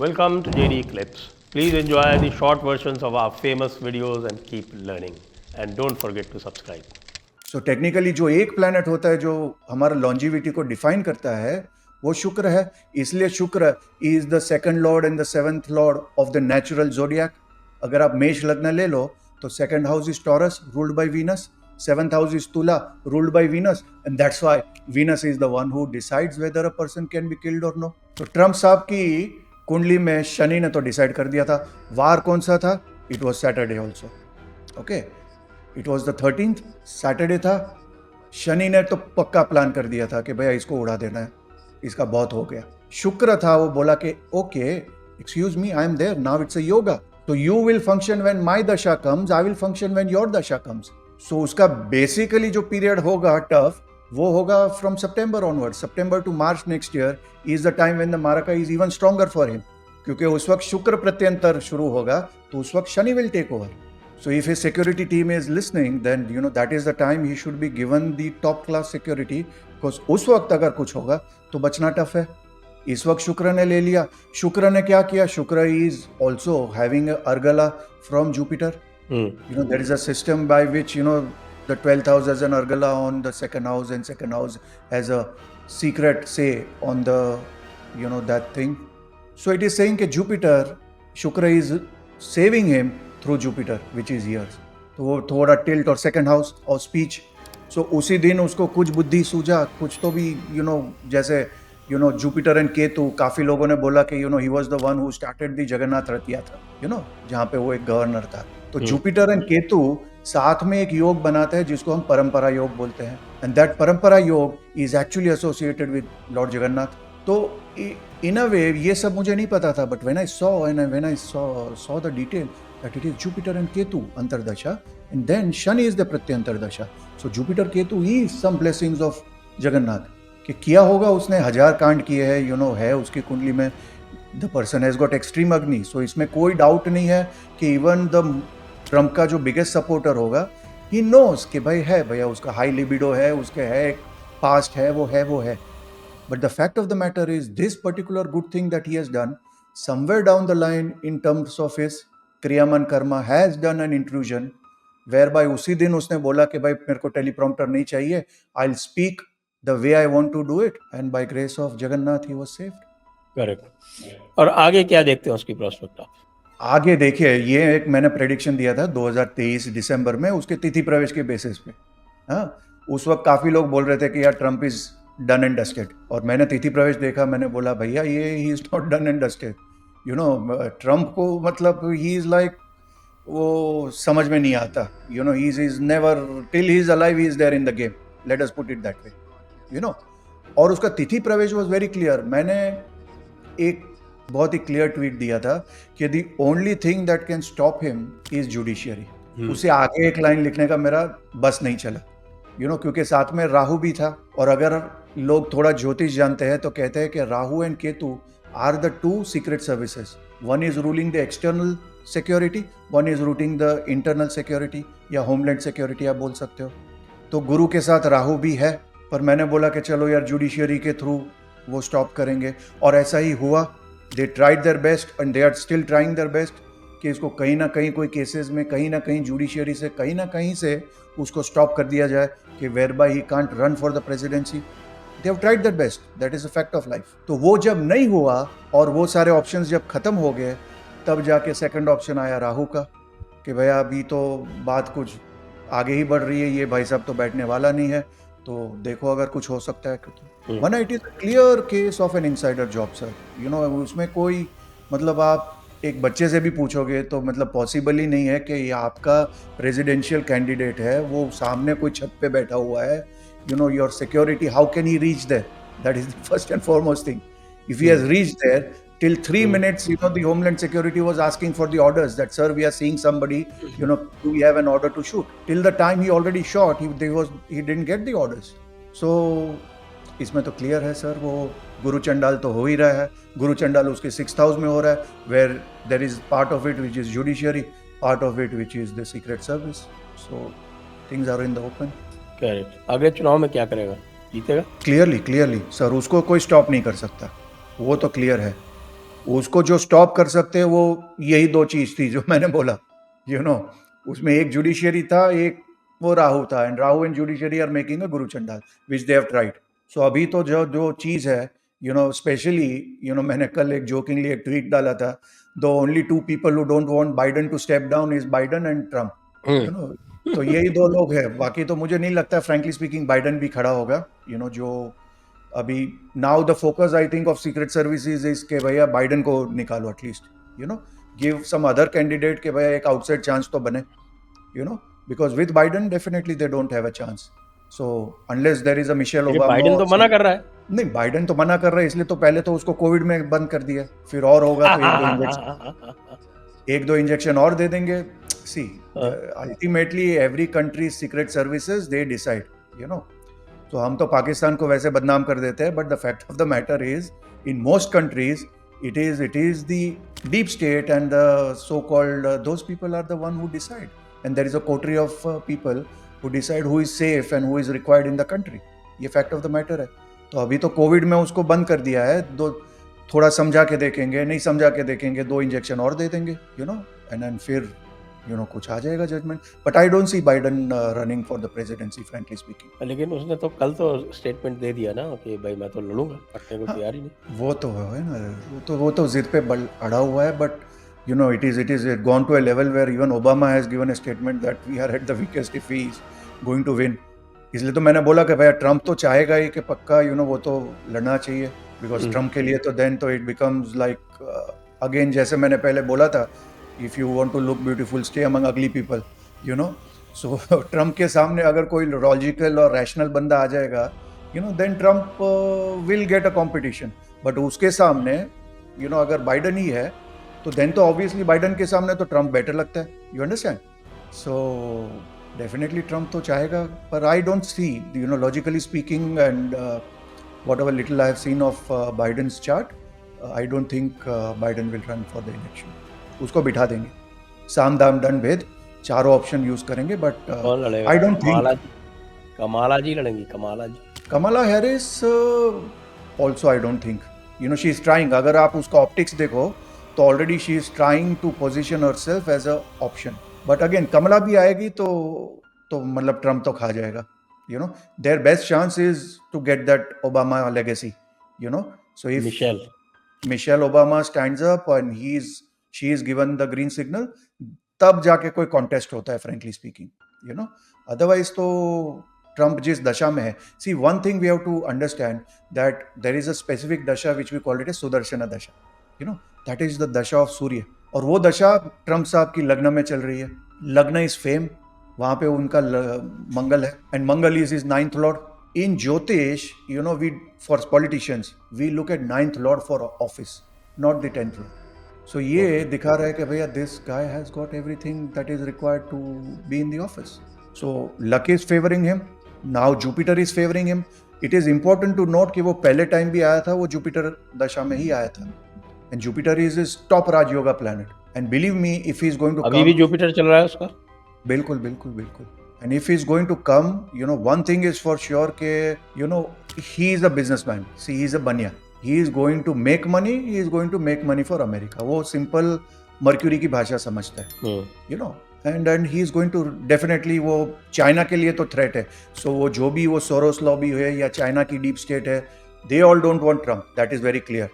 welcome to JD Clips. Please enjoy the short versions of our famous videos and keep learning. And don't forget to subscribe. So technically जो एक planet होता है जो हमारा longevity को define करता है वो शुक्र है. इसलिए Shukra is the second lord and the seventh lord of the natural zodiac. अगर आप मेष लग्न ले लो तो second house is Taurus ruled by Venus, seventh house is Tula ruled by Venus, and that's why Venus is the one who decides whether a person can be killed और no. तो Trump साहब की कुंडली में शनि ने तो डिसाइड कर दिया था. वार कौन सा था? It was Saturday also. Okay, it was the 13th, Saturday था. शनि ने तो पक्का प्लान कर दिया था कि भैया इसको उड़ा देना है, इसका बहुत हो गया. शुक्र था, वो बोला कि okay excuse me, I am there now, it's a yoga. तो you will function when my dasha comes, I will function when your dasha comes. So उसका बेसिकली जो पीरियड होगा टफ, वो होगा from September onward. September to March next year is the time when the maraka is even stronger for him, क्योंकि उस वक्त शुक्र प्रत्यंतर शुरू होगा, तो उस वक्त Shani will take over. So if his security team is listening, then that is the time he should be given the top class security, because उस वक्त अगर कुछ होगा तो बचना टफ है. इस वक्त शुक्र ने ले लिया. शुक्र ने क्या किया? शुक्र is also having a Argala from Jupiter. There is a system by which the 12th house has an Argala on the second house, and second house has a secret say on the that thing. So it is saying that Jupiter, Shukra is saving him through Jupiter, which is years. तो वो थोड़ा tilt और second house और speech. सो उसी दिन उसको कुछ बुद्धि सूझा, कुछ तो भी जैसे जुपिटर एंड केतु. काफी लोगों ने बोला कि he was the one who started the Jagannath रथ यात्रा, जहाँ पे वो एक गवर्नर था. तो जुपिटर एंड केतु साथ में एक योग बनाते हैं जिसको हम परंपरा योग बोलते हैं, एंड दैट परंपरा योग is actually associated with Lord Jagannath. तो इन अ वे ये सब मुझे नहीं पता था, but when I saw the detail that it is Jupiter and Ketu Antardasha, and then Shani is the Pratyantardasha. So Jupiter Ketu is some blessings of Jagannath. कि किया होगा उसने, 1000 कांड किए हैं, है उसकी कुंडली में. The person has got extreme अग्नि. सो इसमें कोई डाउट नहीं है कि इवन द ट्रम्प का जो बिगेस्ट सपोर्टर होगा, ही नोज कि भाई है भैया, उसका हाई लिबिडो है, उसके है पास्ट है, वो है. But the fact of the matter is this particular good thing that he has done somewhere down the line in terms of his kriyaman karma has done an intrusion, whereby उसी दिन उसने बोला कि भाई मेरे को टेलीप्रॉम्प्टर नहीं चाहिए, I will speak the way I want to do it, and by grace of Jagannath he was saved. Correct. और आगे क्या देखते हैं उसकी प्रोस्पेक्ट ऑफ? आगे देखिए, ये एक मैंने प्रेडिक्शन दिया था 2023 दिसंबर में, उसके तिथि प्रवेश के बेसिस पे. हाँ, उस वक्त काफी लोग बोल रहे थे कि यार Trump is done and dusted, और मैंने तिथि प्रवेश देखा, मैंने बोला भैया ये he is not done and dusted. Trump को मतलब ही इज लाइक, वो समझ में नहीं आता. He is never till he is alive he is there in the game, let us put it that way. और उसका तिथि प्रवेश वाज वेरी क्लियर. मैंने एक बहुत ही क्लियर ट्वीट दिया था कि the only thing that can stop him is judiciary. उसे आगे एक लाइन लिखने का मेरा बस नहीं चला, क्योंकि साथ में राहु भी था. और अगर लोग थोड़ा ज्योतिष जानते हैं तो कहते हैं कि Rahu and Ketu are the two secret services. One is ruling the external security, one is ruling the internal security, या homeland security आप बोल सकते हो. तो गुरु के साथ राहु भी है, पर मैंने बोला कि चलो यार जुडिशियरी के थ्रू वो स्टॉप करेंगे, और ऐसा ही हुआ. They tried their best and they are still trying their best कि इसको कहीं ना कहीं कोई केसेस में कहीं ना कहीं जुडिशियरी से कहीं ना कहीं से उसको स्टॉप कर दिया जाए कि whereby he can't run for the presidency. They have tried their best. That is a fact of life. तो वो जब नहीं हुआ और वो सारे ऑप्शंस जब खत्म हो गए, तब जाके सेकंड ऑप्शन आया राहु का कि भैया अभी तो बात कुछ आगे ही बढ़ रही है, ये भाई साहब तो बैठने वाला नहीं है, तो देखो अगर कुछ हो सकता है. वरना it is a clear case of N insider job sir. उसमें कोई मतलब आप एक बच्चे से भी पूछोगे तो मतलब पॉसिबल ही नहीं है कि ये आपका प्रेसिडेंशियल कैंडिडेट है, वो सामने कोई छत पे बैठा हुआ है. Your security, how can he reach there? That is the first and foremost thing. If he has reached there, till 3 minutes, the Homeland Security was asking for the orders that, sir, we are seeing somebody, do we have an order to shoot? Till the time he already shot, he didn't get the orders. So, इसमें तो clear है sir, वो गुरु चंडाल तो हो ही रहा है. गुरु चंडाल उसके 6th हाउस में हो रहा है, where there is part of it which is judiciary, part of it which is the secret service. So, things are in the open. Correct. अगले चुनाव में क्या करेगा? जीतेगा? क्लियरली सर, उसको कोई स्टॉप नहीं कर सकता, वो तो क्लियर है. उसको जो स्टॉप कर सकते हैं वो यही दो चीज थी जो मैंने बोला, उसमें एक जुडिशियरी था, एक वो राहु था, and Rahu and judiciary are making a Guru Chandal which they have tried. सो अभी तो जो जो चीज है, स्पेशली, मैंने कल एक जोकिंगली एक ट्वीट डाला था, the only two people who don't want Biden to step down is Biden and Trump. You know तो यही दो लोग हैं, बाकी तो मुझे नहीं लगता फ्रैंकली स्पीकिंग बाइडन भी खड़ा होगा. जो अभी now the focus I think of secret services is के भैया बाइडन को निकालो at least, give some other candidate के भैया एक आउटसाइड चांस तो बने, because with Biden definitely they don't have a chance. So unless there is a Michelle लेकिन Obama बाइडेन or तो मना कर रहा है. नहीं, बाइडन तो मना कर रहा है, इसलिए तो पहले तो उसको कोविड में बंद कर दिया, फिर और होगा तो एक दो इंजेक्शन और दे देंगे. See, ultimately every country secret services they decide, तो हम तो पाकिस्तान को वैसे बदनाम कर देते हैं, but the fact of the matter is in most countries it is the deep state and the so called those people are the one who decide, and there is a coterie of people who decide who is safe and who is required in the country. ये fact of the matter है. तो अभी तो Covid में उसको बंद कर दिया है, थोड़ा समझा के देखेंगे, नहीं समझा के देखेंगे, 2 इंजेक्शन और दे देंगे, एंड देन फिर कुछ आ जाएगा judgement. But I don't see Biden running for the presidency frankly speaking. लेकिन उसने तो कल तो स्टेटमेंट दे दिया ना कि भाई मैं तो लड़ूंगा, हटने को तैयार ही नहीं. वो तो है ना, वो तो जिद पे अड़ा हुआ है, but it is gone to a level where even Obama has given a statement that we are at the weakest if he is going to win. इसलिए तो मैंने बोला कि भैया ट्रम्प तो चाहेगा ही कि पक्का वो तो लड़ना चाहिए, बिकॉज ट्रम्प के लिए तो देन तो इट बिकम्स लाइक अगेन, जैसे मैंने पहले बोला था, if you want to look beautiful stay among ugly people, so Trump के सामने अगर कोई लॉजिकल और रैशनल बंदा आ जाएगा, then Trump will get a competition. But उसके सामने अगर बाइडन ही है तो देन तो ऑब्वियसली बाइडन के सामने तो ट्रम्प बेटर लगता है. You understand? So definitely Trump तो चाहेगा, पर I don't see, logically speaking and whatever little I have seen of Biden's chart, I don't think Biden will run for the election. उसको बिठा देंगे, साम दाम दंड भेद, चारों ऑप्शन यूज करेंगे, but I don't think Kamala ji लड़ेंगी. Kamala Harris also I don't think, she is trying. अगर आप उसका ऑप्टिक्स देखो तो already she is trying to position herself as a option. But again Kamala भी आएगी तो मतलब ट्रम्प तो खा जाएगा. Their best chance is to get that Obama legacy. So if Michelle Obama stands up and she is given the green signal, तब जाके कोई कॉन्टेस्ट होता है, फ्रेंकली स्पीकिंग. अदरवाइज तो ट्रम्प जिस दशा में है, see one thing we have to understand that there is a specific dasha which we call it a Sudarshan dasha. That is the dasha of Surya, और वो दशा ट्रम्प साहब की लग्न में चल रही है. लग्न इज फेम, वहां पे उनका मंगल है, and Mangal is 9th lord. In Jyotish, we, for politicians, we look at 9th lord for office, not the 10th lord. So ये दिखा रहा है कि भैया this guy has got everything that is required to be in the office. So luck is favoring him. Now Jupiter is favoring him. It is important to note कि वो पहले time भी आया था, वो Jupiter दशा में ही आया था. And Jupiter is his top Raj Yoga planet. And believe me, if he is going to अभी भी Jupiter चल रहा है उसका. बिल्कुल बिल्कुल बिल्कुल. And if he's going to come, one thing is for sure ke, he is a businessman. See, he is a banya. He is going to make money. He is going to make money for America. वो simple Mercury की भाषा समझता है. And he is going to definitely, वो China के लिए तो threat है. So वो जो भी वो सोरोस लॉबी है या चाइना की डीप स्टेट है, they all don't want Trump. That is very clear.